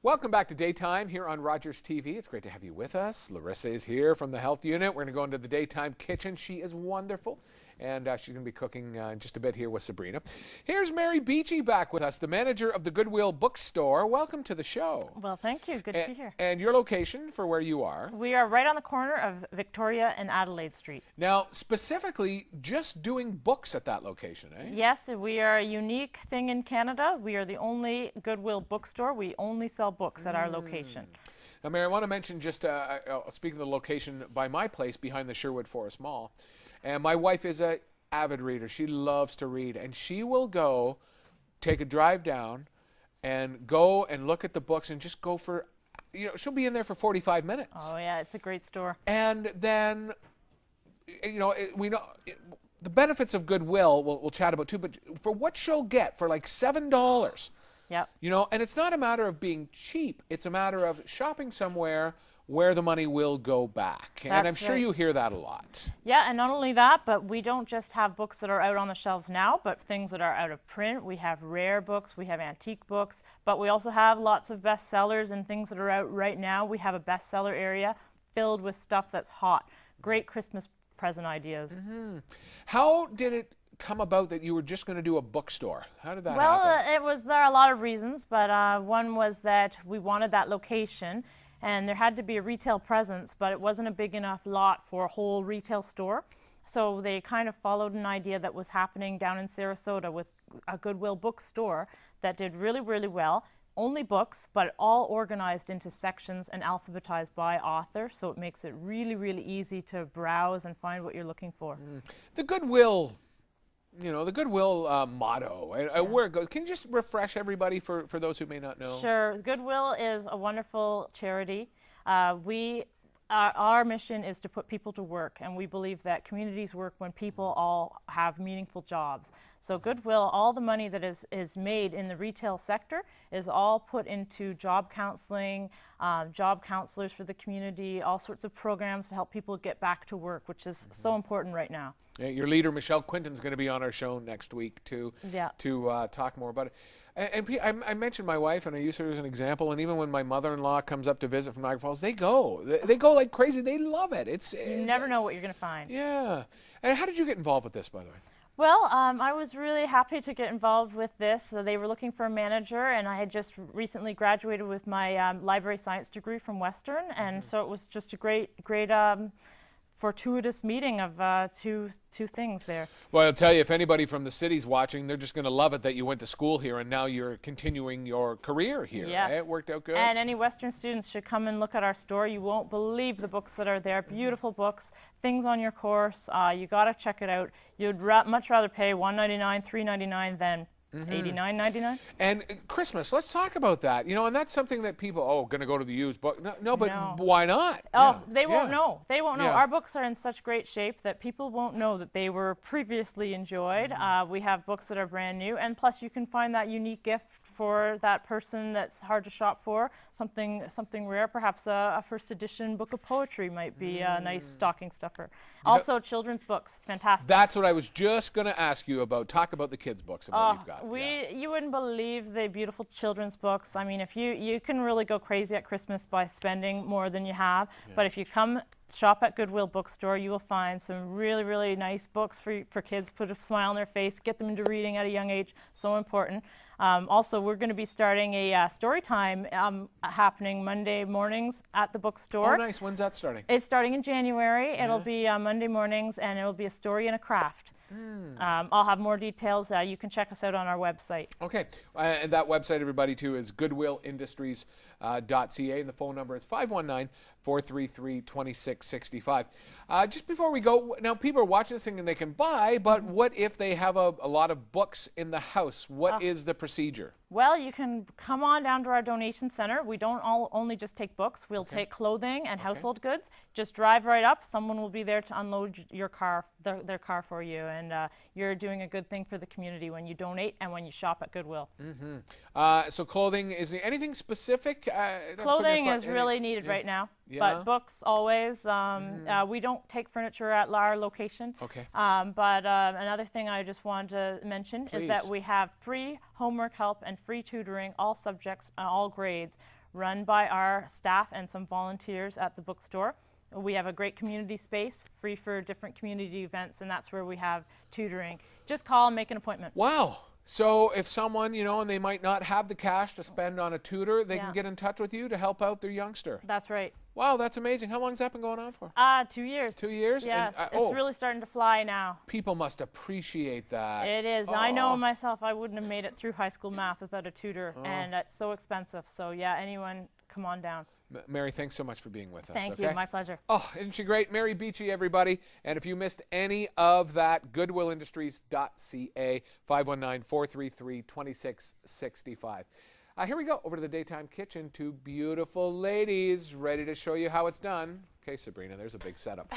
Welcome back to Daytime here on Rogers TV. It's great to have you with us. Larissa is here from the health unit. We're going to go into the daytime kitchen. She is wonderful, and she's going to be cooking in just a bit here with Sabrina. Here's Mary Beachy back with us, the manager of the Goodwill Bookstore. Welcome to the show. Well, thank you. Good to be here. And your location for where you are? We are right on the corner of Victoria and Adelaide Street. Now, specifically, just doing books at that location, eh? Yes, we are a unique thing in Canada. We are the only Goodwill bookstore. We only sell books at our location. Now, Mary, I want to mention just, speaking of the location, by my place behind the Sherwood Forest Mall. And my wife is an avid reader. She loves to read. And she will go take a drive down and go and look at the books and just go for, she'll be in there for 45 minutes. Oh, yeah, it's a great store. And then, we know the benefits of Goodwill, we'll chat about too, but for what she'll get for like $7. Yep. And it's not a matter of being cheap. It's a matter of shopping somewhere where the money will go back. And I'm sure you hear that a lot. Yeah, and not only that, but we don't just have books that are out on the shelves now, but things that are out of print. We have rare books, we have antique books, but we also have lots of bestsellers and things that are out right now. We have a bestseller area filled with stuff that's hot. Great Christmas present ideas. Mm-hmm. How did it come about that you were just going to do a bookstore? How did that happen? Well, there are a lot of reasons, but one was that we wanted that location. And there had to be a retail presence, but it wasn't a big enough lot for a whole retail store. So they kind of followed an idea that was happening down in Sarasota with a Goodwill bookstore that did really, really well. Only books, but all organized into sections and alphabetized by author. So it makes it really, really easy to browse and find what you're looking for. The Goodwill motto, where it goes. Can you just refresh everybody for those who may not know? Sure. Goodwill is a wonderful charity. Our mission is to put people to work, and we believe that communities work when people all have meaningful jobs. So Goodwill, all the money that is made in the retail sector is all put into job counseling, job counselors for the community, all sorts of programs to help people get back to work, which is so important right now. Yeah, your leader, Michelle Quinton's going to be on our show next week to talk more about it. And I mentioned my wife, and I use her as an example. And even when my mother-in-law comes up to visit from Niagara Falls, they go like crazy. They love it. You never know what you're going to find. Yeah. And how did you get involved with this, by the way? Well, I was really happy to get involved with this. They were looking for a manager, and I had just recently graduated with my library science degree from Western, and so it was just a great fortuitous meeting of two things there. Well, I'll tell you, if anybody from the city's watching, they're just going to love it that you went to school here and now you're continuing your career here. Yes. It worked out good. And any Western students should come and look at our store. You won't believe the books that are there. Beautiful books, things on your course. You got to check it out. You'd much rather pay $1.99, $3.99 than $89.99. And Christmas, let's talk about that. And that's something that people, going to go to the used book. No, but why not? Oh, they won't know. They won't know. Yeah. Our books are in such great shape that people won't know that they were previously enjoyed. We have books that are brand new, and plus you can find that unique gift for that person that's hard to shop for. Something rare, perhaps a first edition book of poetry might be a nice stocking stuffer. Also, children's books, fantastic. That's what I was just going to ask you about. Talk about the kids' books and what you've got. You wouldn't believe the beautiful children's books. I mean, if you can really go crazy at Christmas by spending more than you have, but if you come shop at Goodwill Bookstore, you will find some really, really nice books for kids. Put a smile on their face, get them into reading at a young age, so important. Also, we're going to be starting a story time happening Monday mornings at the bookstore. Oh, nice. When's that starting? It's starting in January. It'll be Monday mornings, and it'll be a story and a craft. I'll have more details. You can check us out on our website. Okay. And that website, everybody, too, is goodwillindustries.ca. And the phone number is 519-433-2665. Just before we go, now people are watching this thing and they can buy, but what if they have a lot of books in the house? What is the procedure? Well, you can come on down to our donation center. We don't only just take books. We'll take clothing and household goods. Just drive right up. Someone will be there to unload your car, their car for you. And you're doing a good thing for the community when you donate and when you shop at Goodwill. So clothing, is there anything specific? Clothing is really needed right now. But books always. We don't take furniture at our location. Okay. But another thing I just wanted to mention is that we have free homework help and free tutoring, all subjects, all grades, run by our staff and some volunteers at the bookstore. We have a great community space, free for different community events, and that's where we have tutoring. Just call and make an appointment. Wow. So if someone, and they might not have the cash to spend on a tutor, they Yeah. can get in touch with you to help out their youngster. That's right. Wow, that's amazing. How long has that been going on for? 2 years. 2 years? Yes, And, it's really starting to fly now. people must appreciate that. It is. I know myself, I wouldn't have made it through high school math without a tutor, and it's so expensive. So yeah, anyone, come on down. Mary, thanks so much for being with us. Thank okay? you, my pleasure. Oh, isn't she great? Mary Beachy, everybody. And if you missed any of that, goodwillindustries.ca, 519-433-2665. Here we go, over to the Daytime Kitchen. Two beautiful ladies ready to show you how it's done. Okay, Sabrina, there's a big setup.